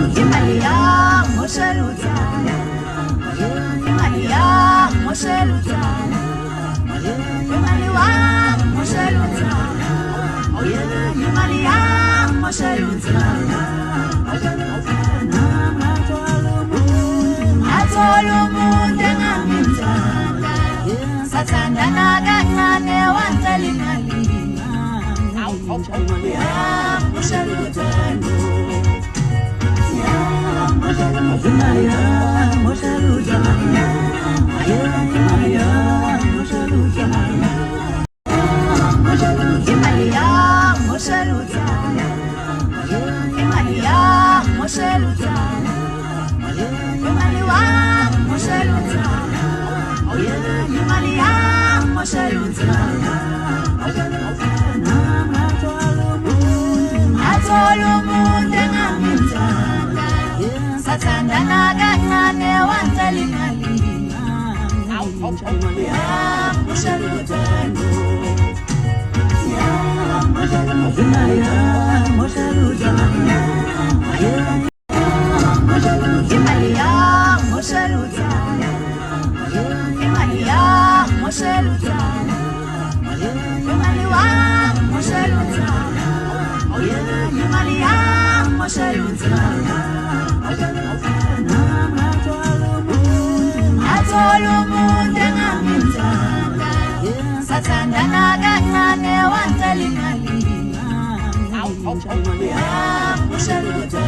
Malia, Mosheluta, Malia, Mosheluta, Malia, Mosheluta, oh yeah, Malia, Mosheluta, Atolumu dengaminta, Satana nagane wantalinali, Malia, Mosheluta. Satana gane wantalinali, Satana gane wantalinali, Mushaluta,